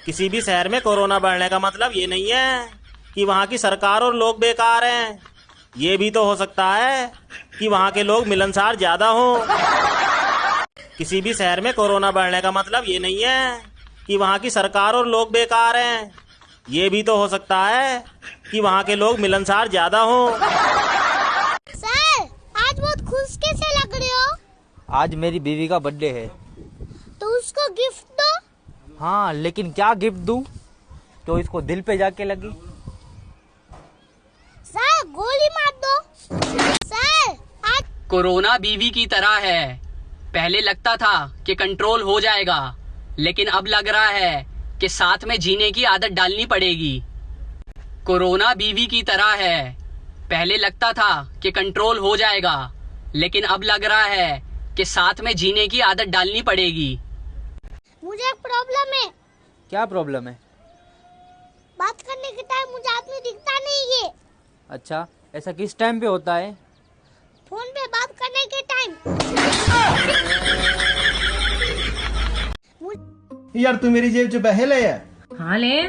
किसी भी शहर में कोरोना बढ़ने का मतलब ये नहीं है कि वहाँ की सरकार और लोग बेकार हैं। ये भी तो हो सकता है कि वहाँ के लोग मिलनसार ज्यादा हों। किसी भी शहर में कोरोना बढ़ने का मतलब ये नहीं है कि वहाँ की सरकार और लोग बेकार हैं। ये भी तो हो सकता है कि वहाँ के लोग मिलनसार ज्यादा हों। सर, आज बहुत खुश कैसे लग रहे हो? आज मेरी बीवी का बर्थडे है। तो उसको गिफ्ट दो। हाँ, लेकिन क्या गिफ्ट दूं तो इसको दिल पे जाके लगी। सर, गोली मार दो। सर, आज कोरोना बीवी की तरह है। पहले लगता था कि कंट्रोल हो जाएगा, लेकिन अब लग रहा है कि साथ में जीने की आदत डालनी पड़ेगी। कोरोना बीवी की तरह है। पहले लगता था कि कंट्रोल हो जाएगा, लेकिन अब लग रहा है कि साथ में जीने की आदत डालनी पड़ेगी। मुझे एक प्रॉब्लम है। क्या प्रॉब्लम है? बात करने के टाइम मुझे आदमी दिखता नहीं है। अच्छा, ऐसा किस टाइम पे होता है? फोन पे बात करने के टाइम। यार तू मेरी जेब च पैसे ले आ हाँ ले।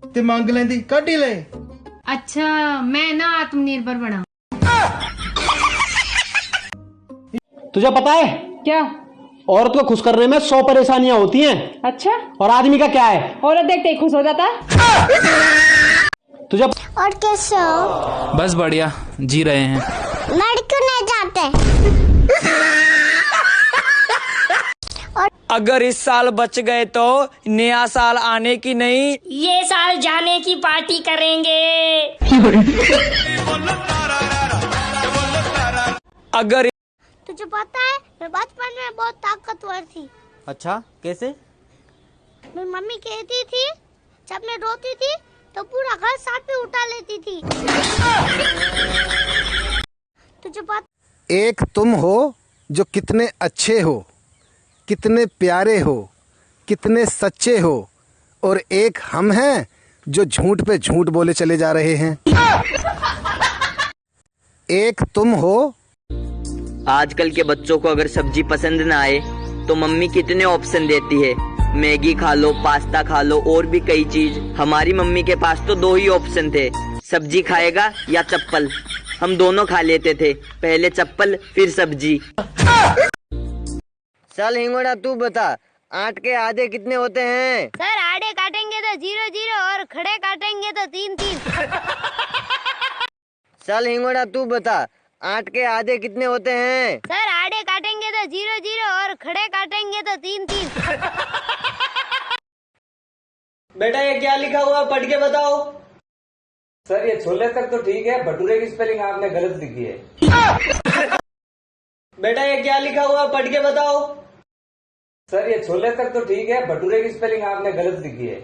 ते मंग लेंदी कट ही ले। अच्छा, मैं ना आत्मनिर्भर बना। तुझे पता है क्या? औरत को खुश करने में 100 परेशानियां होती हैं। अच्छा, और आदमी का क्या है? औरत देखते ही खुश हो जाता है। तुझे और कैसे हो? बस बढ़िया, जी रहे हैं। लड़ क्यों नहीं जाते? अगर इस साल बच गए तो नया साल आने की नहीं, ये साल जाने की पार्टी करेंगे। अगर तुझे पता है, मैं बचपन में बहुत ताकतवर थी। अच्छा, कैसे? मेरी मम्मी कहती थी जब मैं रोती थी तो पूरा घर साथ में उठा लेती थी। तुझे पता? एक तुम हो जो कितने अच्छे हो, कितने प्यारे हो, कितने सच्चे हो, और एक हम हैं जो झूठ पे झूठ बोले चले जा रहे हैं। एक तुम हो। आजकल के बच्चों को अगर सब्जी पसंद ना आए तो मम्मी कितने ऑप्शन देती है, मैगी खा लो, पास्ता खा लो, और भी कई चीज। हमारी मम्मी के पास तो 2 ही ऑप्शन थे, सब्जी खाएगा या चप्पल। हम दोनों खा लेते थे, पहले चप्पल फिर सब्जी। चल हिंगोड़ा तू बता, 8 के आधे कितने होते हैं? सर, आड़े काटेंगे तो 0 0 और खड़े काटेंगे तो 3 3। चल हिंगोड़ा तू बता, 8 के आधे कितने होते हैं? सर, आड़े काटेंगे तो 0 0 और खड़े काटेंगे तो 3 3। बेटा ये क्या लिखा हुआ, पढ़ के बताओ। सर ये छोले तक तो ठीक है, भटूरे की स्पेलिंग आपने गलत लिखी है। बेटा ये क्या लिखा हुआ, पढ़ के बताओ। सर ये छोले तक तो ठीक है, भटूरे की स्पेलिंग आपने गलत लिखी है।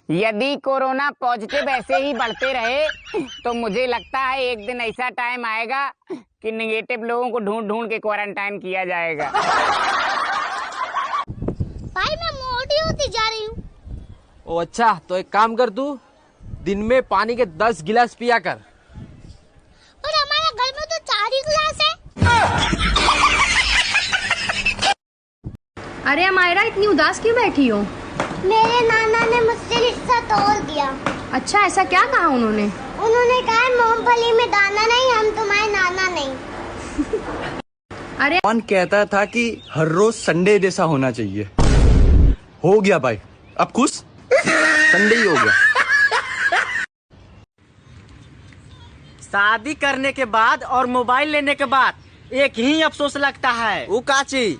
यदि कोरोना पॉजिटिव ऐसे ही बढ़ते रहे तो मुझे लगता है एक दिन ऐसा टाइम आएगा कि नेगेटिव लोगों को ढूंढ ढूंढ के क्वारंटाइन किया जाएगा। भाई मैं मोटी होती जा रही हूँ। ओ अच्छा, तो एक काम कर, तू दिन में पानी के 10 गिलास पिया कर। पर हमारे घर में तो 4 ही गिलास है। अरे मायरा, इतनी उदास क्यों बैठी हो? मेरे नाना ने मुझसे रिश्ता तोड़ दिया। अच्छा, ऐसा क्या कहा उन्होंने? उन्होंने कहा मूंगफली में दाना नहीं, हम तुम्हारे नाना नहीं। अरे कौन कहता था कि हर रोज संडे जैसा होना चाहिए? हो गया भाई, अब खुश? संडे ही हो गया। शादी करने के बाद और मोबाइल लेने के बाद एक ही अफसोस लगता है। वो काची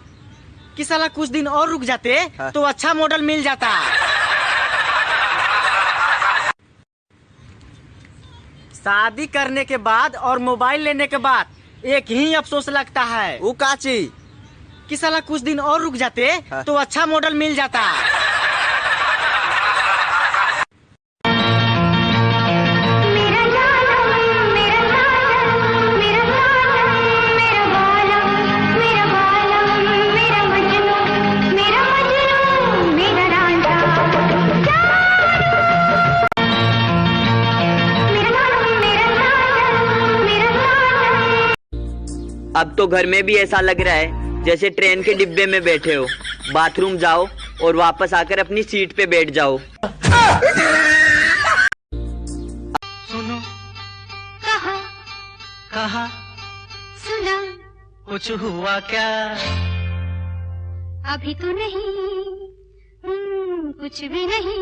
कि साला कुछ दिन और रुक जाते तो अच्छा मॉडल मिल जाता। शादी करने के बाद और मोबाइल लेने के बाद एक ही अफसोस लगता है। वो काची कि साला कुछ दिन और रुक जाते तो अच्छा मॉडल मिल जाता। अब तो घर में भी ऐसा लग रहा है जैसे ट्रेन के डिब्बे में बैठे हो। बाथरूम जाओ और वापस आकर अपनी सीट पे बैठ जाओ। सुनो, कहा सुना कुछ हुआ क्या? अभी तो नहीं, कुछ भी नहीं।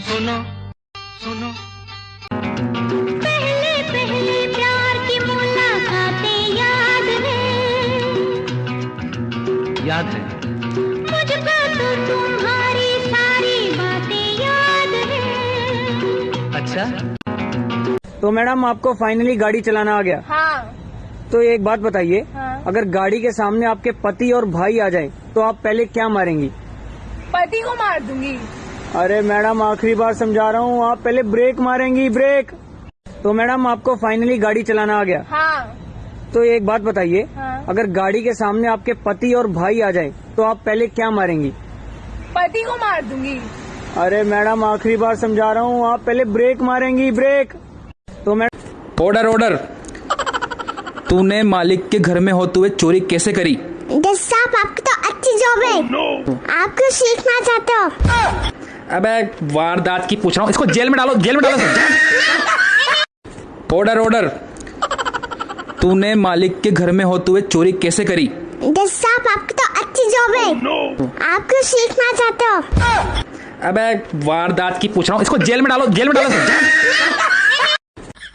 सुनो, पहले पहले प्यार की मुलाकातें याद है मुझको तो तुम्हारी सारी बातें याद है। अच्छा, तो मैडम आपको फाइनली गाड़ी चलाना आ गया। हाँ। तो एक बात बताइए, हाँ। अगर गाड़ी के सामने आपके पति और भाई आ जाए तो आप पहले क्या मारेंगी? पति को मार दूंगी। अरे मैडम आखिरी बार समझा रहा हूँ, आप पहले ब्रेक मारेंगी, ब्रेक। तो मैडम आपको फाइनली गाड़ी चलाना आ गया। हाँ। तो एक बात बताइए, हाँ। अगर गाड़ी के सामने आपके पति और भाई आ जाए तो आप पहले क्या मारेंगी? पति को मार दूंगी। अरे मैडम आखिरी बार समझा रहा हूँ, आप पहले ब्रेक मारेंगी, ब्रेक। तो मैडम ऑर्डर। तूने मालिक के घर में होते हुए चोरी कैसे करी? साहब आपकी तो अच्छी जॉब है। आप क्यों सीखना चाहते हो? अबे वारदात की पूछ रहा हूँ, इसको जेल में डालो। ऑर्डर। तूने मालिक के घर में होते हुए चोरी कैसे करी? साहब आपकी तो अच्छी जॉब है। आप क्यों सीखना चाहते हो? अबे वारदात की पूछ रहा हूँ, इसको जेल में डालो।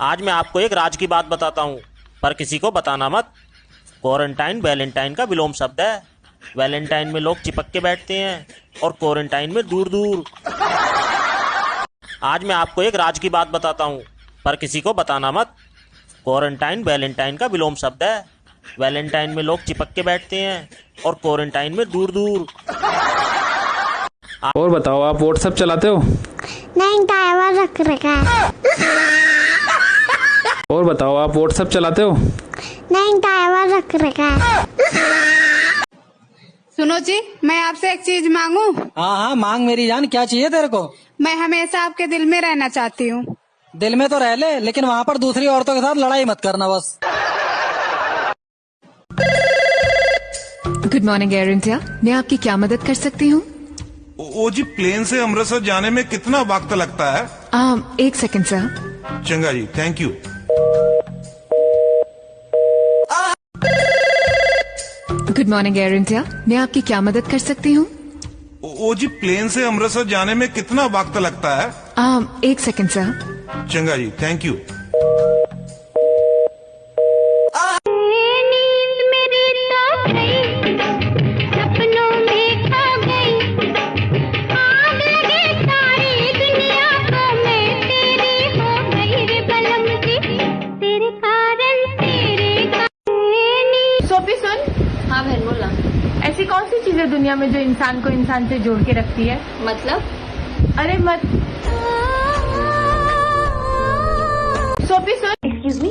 आज मैं आपको एक राज की बात बताता हूँ, पर किसी को बताना मत। क्वारंटाइन वैलेंटाइन का विलोम शब्द है। वैलेंटाइन में लोग चिपक के बैठते हैं और क्वारंटाइन में दूर दूर। आज मैं आपको एक राज की बात बताता हूँ, पर किसी को बताना मत। क्वारंटाइन वैलेंटाइन का विलोम शब्द है। वैलेंटाइन में लोग चिपक के बैठते हैं और क्वारंटाइन में दूर दूर। और बताओ, आप व्हाट्सएप चलाते हो? नहीं, टाइमर रख रखा है। और बताओ, आप व्हाट्सएप चलाते हो? नहीं, टाइमर रख रखा है। सुनो जी, मैं आपसे एक चीज मांगू? हाँ, मांग मेरी जान, क्या चाहिए तेरे को? मैं हमेशा आपके दिल में रहना चाहती हूँ। दिल में तो रह ले, लेकिन वहाँ पर दूसरी औरतों के साथ लड़ाई मत करना बस। गुड मॉर्निंग एयर इंडिया, मैं आपकी क्या मदद कर सकती हूँ? ओ जी, प्लेन से अमृतसर जाने में कितना वक्त लगता है? 1 सेकंड सर। चंगा जी, thank you. Good morning Air India, मैं आपकी क्या मदद कर सकती हूँ? ओ जी, प्लेन से अमृतसर जाने में कितना वक्त लगता है? 1 सेकंड सर। चंगा जी, थैंक यू। सोफी सुन। हाँ बहन बोला। ऐसी कौन सी चीज है दुनिया में जो इंसान को इंसान से जोड़ के रखती है? मतलब? अरे मत। सोफी सुन। एक्सक्यूज मी,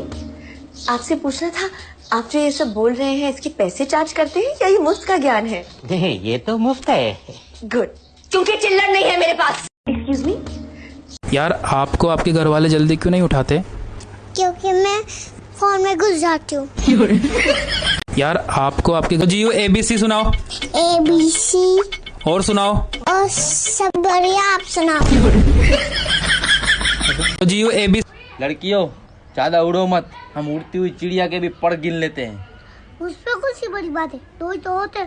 आपसे पूछना था, आप जो ये सब बोल रहे हैं, इसके पैसे चार्ज करते हैं या ये मुफ्त का ज्ञान है? नहीं, ये तो मुफ्त है। गुड, क्योंकि चिल्लर नहीं है मेरे पास। Excuse me. यार, आपको आपके घर वाले जल्दी क्यों नहीं उठाते? क्योंकि मैं फोन में घुस जाती हूँ। यार, आपको आपके जियो ABC सुनाओ। ABC। और सुनाओ। और सब बढ़िया, आप सुनाओ। जियो ABC। लड़कियों, ज्यादा उड़ो मत, हम उड़ती हुई चिड़िया के भी पर गिन लेते हैं। उसमें कुछ ही बड़ी बात है, दो ही तो होते।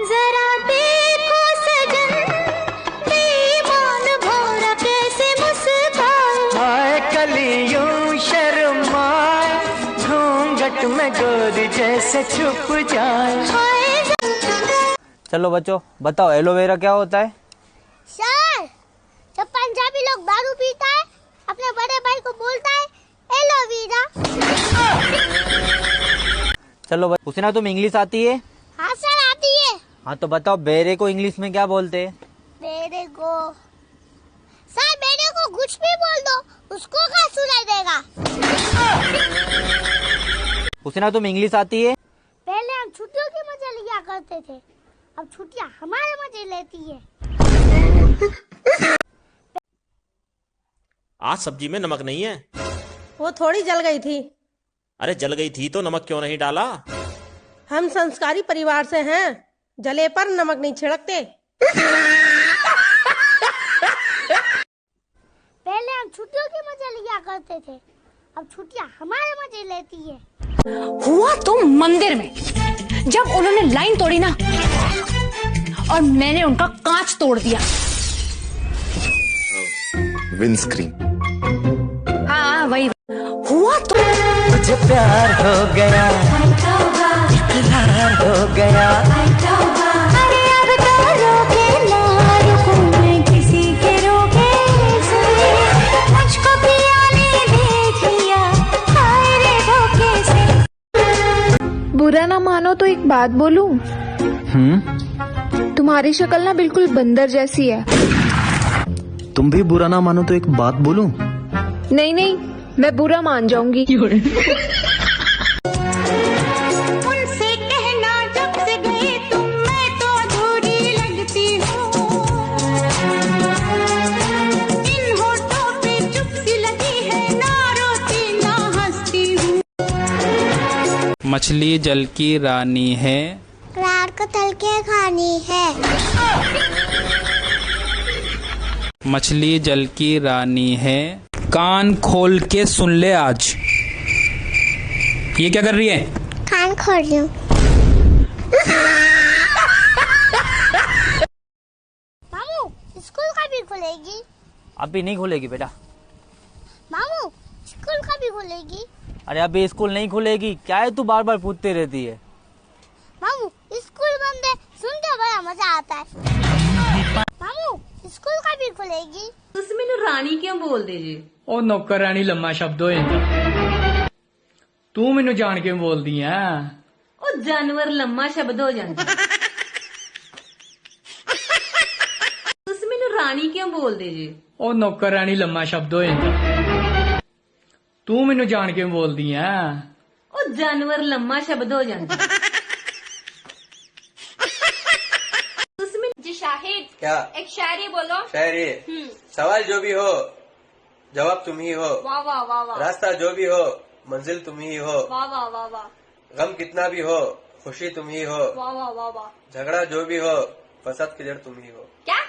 जरा देखो सजन, बेईमान भौरा कैसे मुस्काए। कलियों शर्माए, घूंघट में गोरी जैसे छुप जाए। चलो बच्चों, बताओ एलोवेरा क्या होता है? सर, जब पंजाबी लोग दारू पीता है, अपने बड़े भाई को बोलता है एलोवेरा। चलो पूछना, तुम इंग्लिश आती है? हाँ सर, आती है। हाँ तो बताओ, बेरे को इंग्लिश में क्या बोलते हैं? बेरे को सर, बेरे को कुछ भी बोल दो, उसको क्या सुनाई देगा। पूछना, तुम इंग्लिश आती है? पहले हम छुट्टियों के मजे लिया करते थे, अब छुट्टियां हमारे मजे लेती है। आज सब्जी में नमक नहीं है। वो थोड़ी जल गई थी। अरे जल गई थी तो नमक क्यों नहीं डाला? हम संस्कारी परिवार से हैं, जले पर नमक नहीं छिड़कते। पहले हम छुट्टियों के मजे लिया करते थे, अब छुट्टियां हमारे मजे लेती है। हुआ तो मंदिर में, जब उन्होंने लाइन तोड़ी ना और मैंने उनका कांच तोड़ दिया। विंडस्क्रीन। हाँ वही हुआ तो। मुझे प्यार हो गया, इकरार हो गया। अरे अब तो रोके ना रुकूं मैं किसी के रोके से, मुझको पिया ने देख लिया हाय रे धोखे से। बुरा ना मानो तो एक बात बोलूं, तुम्हारी शक्ल ना बिल्कुल बंदर जैसी है। तुम भी बुरा ना मानो तो एक बात बोलूं? नहीं नहीं, मैं बुरा मान जाऊंगी। उनसे कहना जब से गए तुम, मैं तो अधूरी लगती हूँ। इन होठों पे चुप सी लगी है, ना रोती ना हंसती हूँ। मछली जल की रानी है, रात को तल के खानी है। मछली जल की रानी है। कान खोल के सुन ले आज। ये क्या कर रही है? कान खोल रही हूँ। मामू स्कूल कभी खुलेगी? अभी नहीं खुलेगी बेटा। मामू स्कूल कभी खुलेगी? अरे अभी स्कूल नहीं खुलेगी, क्या है तू बार बार पूछती रहती है। मामू स्कूल बंद है, सुन के बड़ा मजा आता है। मामू स्कूल कभी खुलेगी? ਤੁਸੀਂ ਮੈਨੂੰ ਰਾਣੀ ਕਿਉਂ ਬੋਲਦੇ ਜੀ? ਉਹ ਨੌਕਰ ਰਾਣੀ ਲੰਮਾ ਸ਼ਬਦ ਹੋ ਜਾਂਦਾ, ਤੂੰ ਮੈਨੂੰ ਜਾਣ ਕੇ ਬੋਲਦੀ ਆ। ਉਹ ਜਾਨਵਰ ਲੰਮਾ ਸ਼ਬਦ ਹੋ ਜਾਂਦਾ। ਤੁਸੀਂ ਮੈਨੂੰ ਰਾਣੀ ਕਿਉਂ ਬੋਲਦੇ ਜੀ? ਉਹ ਨੌਕਰ ਰਾਣੀ ਲੰਮਾ ਸ਼ਬਦ ਹੋ ਜਾਂਦਾ, ਤੂੰ ਮੈਨੂੰ ਜਾਣ ਕੇ ਬੋਲਦੀ ਆ। ਉਹ ਜਾਨਵਰ ਲੰਮਾ ਸ਼ਬਦ ਹੋ ਜਾਂਦਾ। जी शाहिद, क्या? एक शायरी बोलो। शायरी? सवाल जो भी हो जवाब तुम ही हो। वाह वाह वाह वाह। रास्ता जो भी हो मंजिल तुम ही हो। वाह वाह वाह वाह। गम कितना भी हो खुशी तुम ही हो। वाह वाह वाह वाह। झगड़ा जो भी हो फसाद की जड़ तुम ही हो। क्या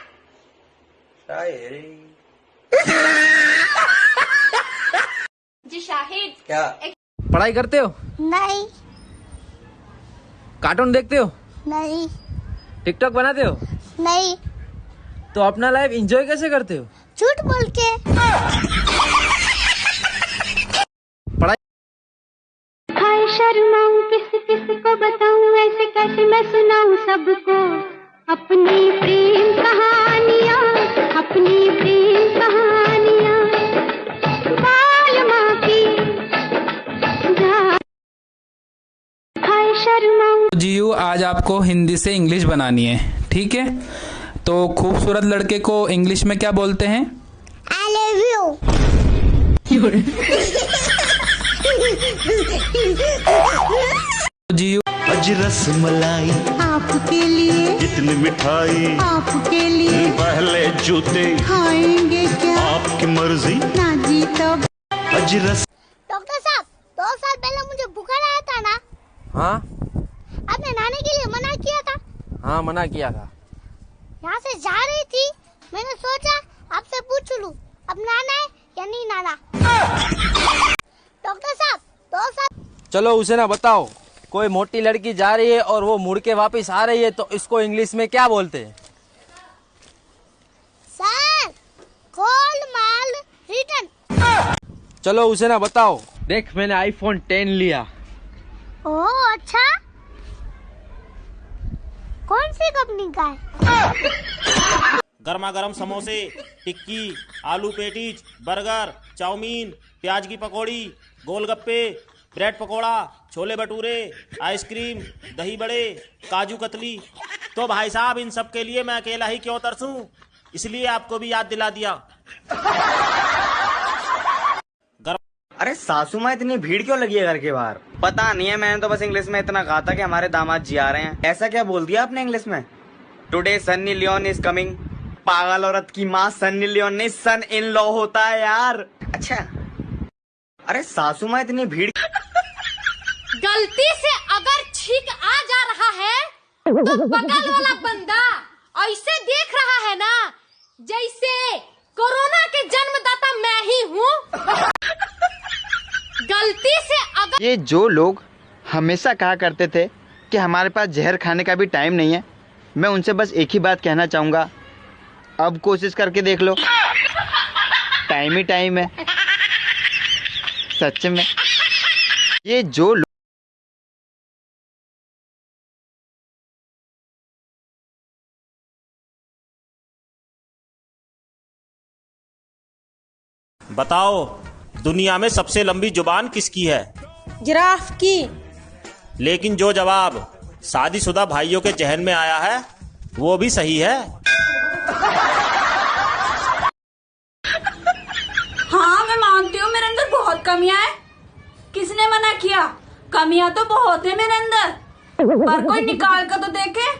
शायरी? जी शाहिद, क्या? पढ़ाई करते हो? नहीं कार्टून देखते हो? नहीं टिकटॉक बनाते हो? नहीं। तो अपना लाइफ एंजॉय कैसे करते हो? झूठ बोल के। हाय शर्माऊं किस किस को बताऊं, ऐसे कैसे मैं सुनाऊं सबको अपनी प्रेम कहानियां, अपनी प्रेम कहानियां। बाल माँ की हाय शर्माऊं। जीयू आज आपको हिंदी से इंग्लिश बनानी है, ठीक है? तो खूबसूरत लड़के को इंग्लिश में क्या बोलते हैं? I love you. जीयू अज रस मलाई आपके लिए, इतनी मिठाई आपके लिए, पहले जूते खाएंगे क्या आपकी मर्जी ना जी तब। अज रस। डॉक्टर साहब 2 साल पहले मुझे बुखार आया था ना, हाँ आपने नहाने के लिए मना किया था। हाँ मना किया था। यहाँ से जा रही थी, मैंने सोचा आपसे पूछ लूं अब नहाना है या नहीं नहाना। डॉक्टर साहब 2 साल। चलो उसे ना बताओ, कोई मोटी लड़की जा रही है और वो मुड़ के वापस आ रही है तो इसको इंग्लिश में क्या बोलते हैं? Sir Golmaal return. चलो उसे ना बताओ, देख मैंने आईफोन 10 लिया। ओह अच्छा, कौन सी कंपनी का है? गर्मा गर्म समोसे, टिक्की, आलू पेटीज, बर्गर, चाउमीन, प्याज की पकौड़ी, गोलगप्पे, ब्रेड पकोड़ा, छोले भटूरे, आइसक्रीम, दही बड़े, काजू कतली। तो भाई साहब इन सब के लिए मैं अकेला ही क्यों तरसूं, इसलिए आपको भी याद दिला दिया। अरे सासू माँ इतनी भीड़ क्यों लगी है घर के बाहर? पता नहीं है, मैंने तो बस इंग्लिश में इतना कहा था कि हमारे दामाद जी आ रहे हैं। ऐसा क्या बोल दिया आपने इंग्लिश में? Today Sunny Leone is coming. पागल औरत की माँ सन्नी लियोन नहीं सन इन लॉ होता है यार। अच्छा, अरे सासू माँ इतनी भीड़। गलती से अगर छींक आ जा रहा है तो बगल वाला बंदा ऐसे देख रहा है ना जैसे कोरोना के जन्मदाता मैं ही हूँ। गलती से अगर ये जो लोग हमेशा कहा करते थे कि हमारे पास जहर खाने का भी टाइम नहीं है, मैं उनसे बस एक ही बात कहना चाहूंगा, अब कोशिश करके देख लो, टाइम ही टाइम है। सच में ये जो बताओ, दुनिया में सबसे लंबी जुबान किसकी है? जिराफ की। लेकिन जो जवाब शादीशुदा भाइयों के जहन में आया है वो भी सही है। हाँ, मैं मानती हूँ मेरे अंदर बहुत कमियां हैं। किसने मना किया? कमियां तो बहुत है मेरे अंदर, पर कोई निकाल कर तो देखे,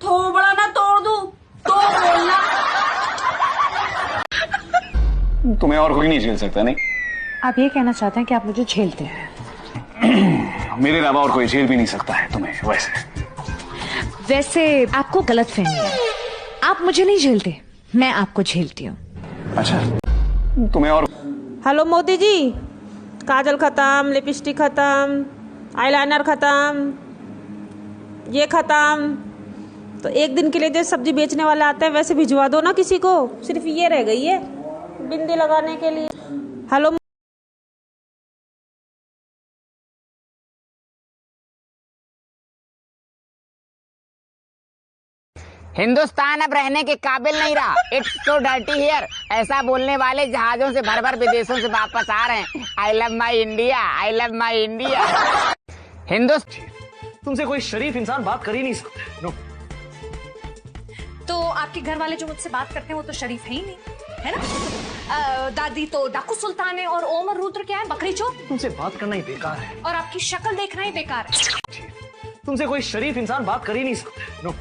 थोबड़ा ना तोड़ दूं तो बोलना। तुम्हें और कोई नहीं झेल सकता, नहीं? आप ये कहना चाहते हैं कि आप मुझे झेलते हैं? मेरे अलावा और कोई झेल भी नहीं सकता है तुम्हें। वैसे आपको गलतफहमी है, आप मुझे नहीं झेलते, मैं आपको झेलती हूँ। अच्छा, तुम्हें और। हेलो मोदी जी, काजल खत्म, लिपस्टिक खत्म, आईलाइनर खत्म, ये खत्म, तो एक दिन के लिए जो सब्जी बेचने वाले आते हैं वैसे भिजवा दो ना किसी को, सिर्फ ये रह गई है बिंदी लगाने के लिए। हेलो हिंदुस्तान अब रहने के काबिल नहीं रहा। It's so dirty here. ऐसा बोलने वाले जहाजों से भर भर विदेशों से वापस आ रहे हैं। I love my India, I love my India. तुमसे कोई शरीफ इंसान बात कर ही नहीं सकता। नो। तो आपके घर वाले जो मुझसे बात करते हैं वो तो शरीफ है ही नहीं, है ना? दादी तो डाकू सुल्तान है और ओम और रुद्र क्या है, बकरी चोर। तुमसे बात करना ही बेकार है और आपकी शक्ल देखना ही बेकार है। तुमसे कोई शरीफ इंसान बात कर ही नहीं सकता। नो।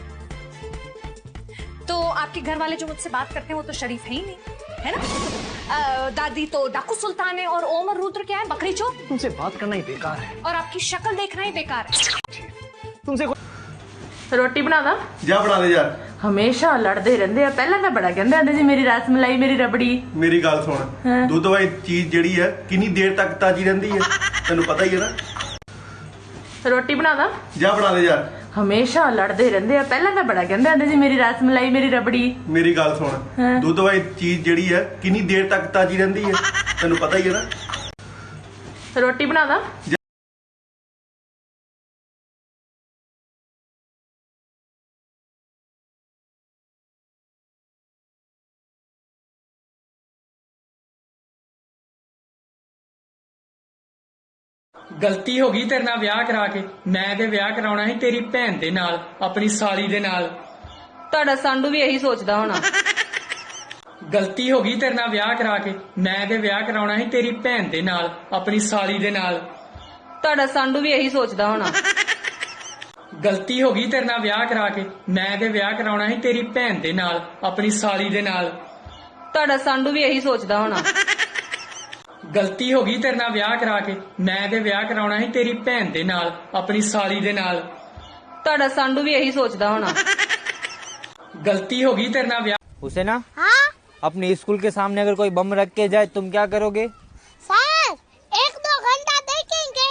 तो आपके घर वाले जो मुझसे बात करते हैं वो तो शरीफ है ही नहीं, है ना? दादी तो डाकू सुल्तान है और ओम और रुद्र क्या है, बकरी चोर। तुमसे बात करना ही बेकार है और आपकी शक्ल देखना ही बेकार है। तुमसे रोटी बना दा जा बना दे यार। हमेशा लड़दे रहंदे आ। पहला मैं बड़ा कहंदे आंदे जी मेरी रस मलाई, मेरी रबड़ी। मेरी गल सुन, दुध वाली चीज ਜਿਹੜੀ है किन्नी देर तक ताजी रहंदी है, तेनू पता ही है ना। रोटी बना दा जा बना दे यार। हमेशा लड़दे रहंदे आ। पहला मैं बड़ा कहंदे आंदे जी मेरी रस मलाई, मेरी रबड़ी। मेरी गल सुन, दुध वाली चीज ਜਿਹੜੀ है किन्नी देर तक ताजी रहंदी है, तेनू पता ही है ना। रोटी बना दा। गलती होगी तेरे नाल विआह करा के। मैं ते विआह कराउणा ही तेरी भैन दे नाल, अपनी साली दे नाल। ਤੁਹਾਡਾ ਸਾਂਢੂ ਵੀ ਇਹੀ ਸੋਚਦਾ ਹੋਣਾ। गलती होगी तेरे नाल विआह करा के। मैं ते विआह कराउणा ही तेरी भैन दे नाल, अपनी साली दे नाल। ਤੁਹਾਡਾ ਸਾਂਢੂ ਵੀ ਇਹੀ ਸੋਚਦਾ ਹੋਣਾ। गलती होगी तेरे नाल विआह करा के। मैं ते विआह कराउणा ही तेरी भैन दे नाल, अपनी साली दे नाल। ਤੁਹਾਡਾ ਸਾਂਢੂ ਵੀ ਇਹੀ ਸੋਚਦਾ ਹੋਣਾ। गलती होगी तेरे नाल विआह करा के। मैं ते विआह कराउणा ही तेरी भैन दे नाल, अपनी साली दे नाल। ਤੁਹਾਡਾ ਸਾਂਢੂ ਵੀ ਇਹੀ ਸੋਚਦਾ ਹੋਣਾ। गलती होगी तेरे नाल विआह। हुसैना, हाँ? अपने स्कूल के सामने अगर कोई बम रख के जाए तुम क्या करोगे? सर, 1-2 घंटा देखेंगे,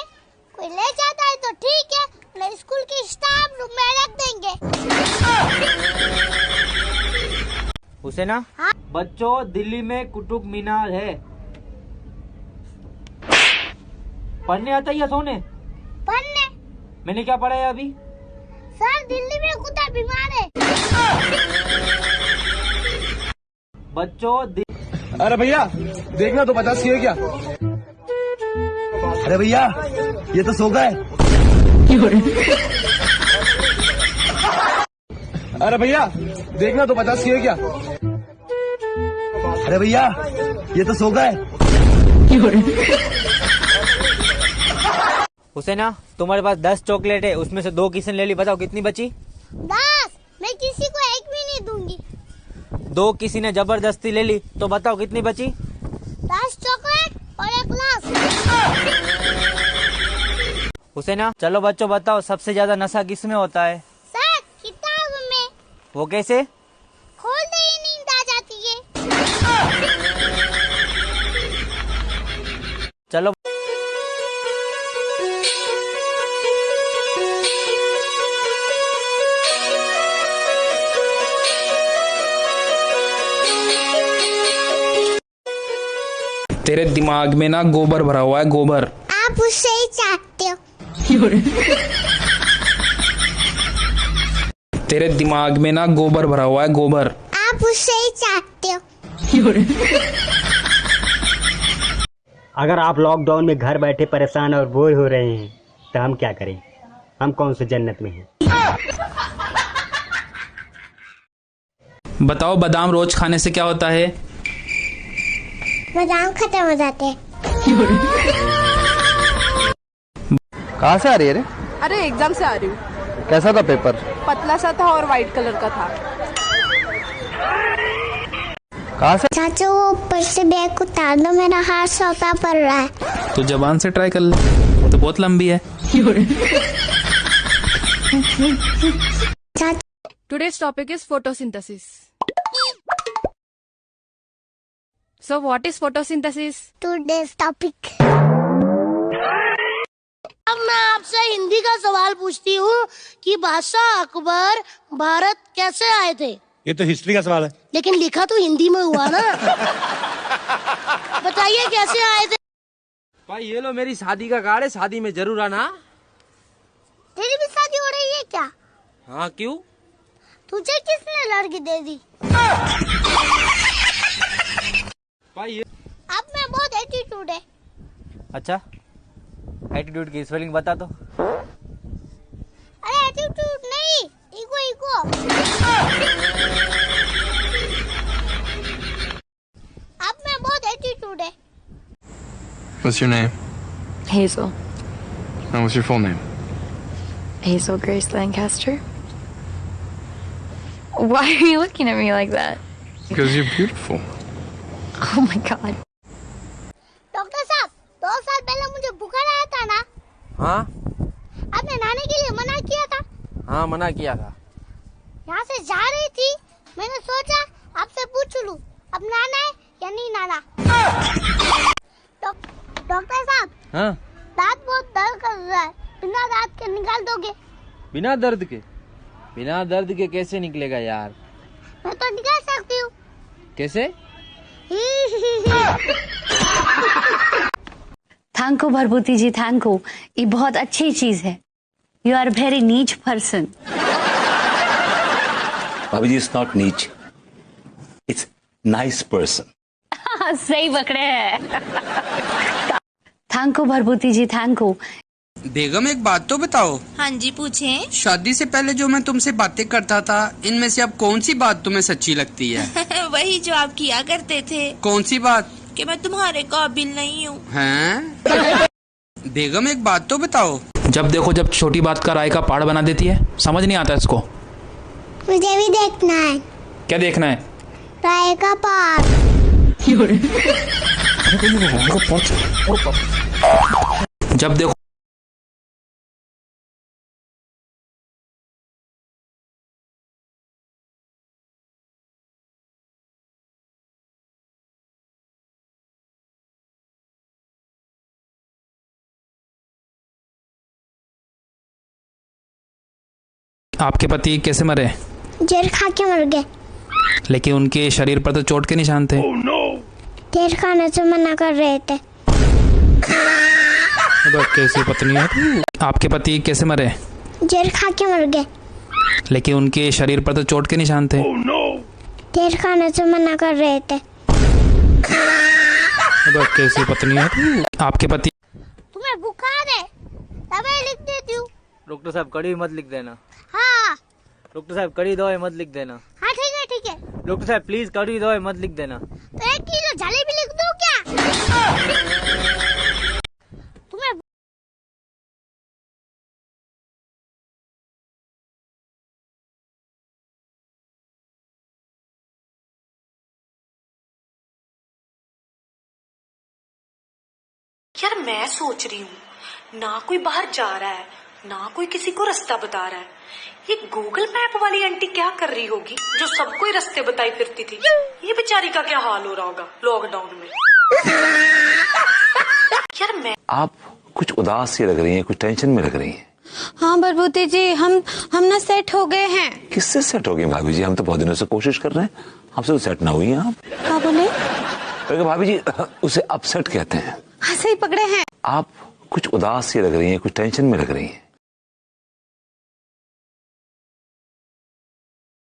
कोई ले जाता है तो ठीक है, नहीं स्कूल के स्टाफ रूम में रख देंगे। हुसैना, हाँ? बच्चों, दिल्ली में कुतुब मीनार है, पढ़ने आता है या सोने? पढ़ने। मैंने क्या पढ़ा है अभी? सर, दिल्ली में कुत्ता बीमार है। बच्चों, अरे भैया देखना तो 50 की है क्या? अरे भैया ये तो सो गए। अरे भैया देखना तो 50 की है क्या? अरे भैया ये तो सो गए। हुसैना, तुम्हारे पास 10 चॉकलेट है, उसमें से 2 किसने ले ली, बताओ कितनी बची? 10। मैं किसी को एक भी नहीं दूंगी। 2 किसी ने जबरदस्ती ले ली तो बताओ कितनी बची? 10 चॉकलेट और 1 ग्लास। उसे ना, चलो बच्चों बताओ सबसे ज्यादा नशा किस में होता है? सर, किताब में। वो कैसे? खोलते ही नींद आ जाती है। चलो तेरे दिमाग में ना गोबर भरा हुआ है, गोबर। आप उससे ही चाटते हो। तेरे दिमाग में ना गोबर भरा हुआ है, गोबर। आप उससे ही चाटते हो। अगर आप लॉकडाउन में घर बैठे परेशान और बोर हो रहे हैं तो हम क्या करें? हम कौन से जन्नत में हैं? बताओ बादाम रोज खाने से क्या होता है? बादाम खत्म हो जाते हैं। कहाँ से आ रही है रे? अरे एग्जाम से आ रही हूँ। कैसा था पेपर? पतला सा था और वाइट कलर का था। कहाँ से? चाचू वो ऊपर से बैग उतार दो, मेरा हाथ सोता पड़ रहा है। तो जबान से ट्राई कर ले, वो तो बहुत लंबी है। Today's topic is photosynthesis. So what is photosynthesis? Today's topic. अब मैं आपसे हिंदी का सवाल पूछती हूँ कि बादशाह अकबर भारत कैसे आए थे? ये तो हिस्ट्री का सवाल है। लेकिन लिखा तो हिंदी में हुआ ना। बताइए कैसे आए थे? भाई ये लो मेरी शादी का कार्ड है, शादी में जरूर आना। तेरी भी शादी हो रही है क्या? हाँ क्यों? तुझे किसने लड़की दे दी? भाई अब में बहुत एटीट्यूड है। अच्छा, एटीट्यूड की स्पेलिंग बता दो। अरे एटीट्यूड नहीं, इगो इगो। अब में बहुत एटीट्यूड है। What's your name? Hazel. And what's your full name? Hazel Grace Lancaster. Why are you looking at me like that? Because you're beautiful. Oh my god. Doctor साहब, 2 साल पहले मुझे बुखार आया था ना? हाँ आपने नहाने के लिए मना किया था। हाँ मना किया था। यहाँ से जा रही थी, मैंने सोचा आपसे पूछ लूं, अब नहाना है या नहीं नहाना? डॉक्टर साहब, हाँ दांत बहुत दर्द कर रहा है, बिना दांत के निकाल दोगे? बिना दर्द के? बिना दर्द के कैसे निकलेगा यार? मैं तो निकाल सकती हूँ। कैसे? Thank you Bharbhuti ji, thank you. ये बहुत अच्छी चीज है। यू आर वेरी नीच पर्सन। भाभी जी, इट्स नॉट नीच, इट्स नाइस पर्सन। सही पकड़े हैं। Thank you Bharbhuti ji, thank you. बेगम एक बात तो बताओ। हाँ जी पूछें। शादी से पहले जो मैं तुमसे बातें करता था, इनमें से अब कौन सी बात तुम्हें सच्ची लगती है? वही जो आप किया करते थे। कौन सी बात? कि मैं तुम्हारे काबिल नहीं हूँ। हैं? बेगम एक बात तो बताओ। जब देखो जब छोटी बात का राय का पहाड़ बना देती है, समझ नहीं आता इसको। मुझे भी देखना है। क्या देखना है? राय का पहाड़। जब देखो आपके पति कैसे मरे? जहर खा के मर गए। लेकिन उनके शरीर पर तो चोट के निशान थे। जहर खाने से मना कर रहे थे। कैसी पत्नी है? आपके पति कैसे मरे? जहर खा के मर गए। लेकिन उनके शरीर पर तो चोट के निशान थे। जहर खाने से मना कर रहे थे। कैसी पत्नी है? आपके पति। तुम्हें बुखार है, दवाई लिख देती हूँ। डॉक्टर साहब कड़ी मत लिख देना। हाँ। डॉक्टर साहब कड़ी दवाई मत लिख देना। हाँ ठीक है ठीक है। डॉक्टर साहब प्लीज कड़ी दवाई मत लिख देना। तो 1 किलो जलेबी लिख दूँ क्या? यार मैं सोच रही हूँ ना कोई बाहर जा रहा है ना कोई किसी को रास्ता बता रहा है, ये गूगल मैप वाली आंटी क्या कर रही होगी जो सबको ही रास्ते बताई फिरती थी। ये बेचारी का क्या हाल हो रहा होगा लॉकडाउन में। यार मैं आप कुछ उदास सी लग रही हैं, कुछ टेंशन में लग रही हैं। हाँ बरबूती जी, हम ना सेट हो गए हैं। किससे सेट हो गई भाभी जी? हम तो बहुत दिनों से कोशिश कर रहे हैं, हमसे तो सेट ना हुई हैं आप। क्या बोले? भाभी जी उसे अपसेट कहते हैं। हाँ सही पकड़े हैं। आप कुछ उदास सी लग रही हैं, कुछ टेंशन में लग रही हैं।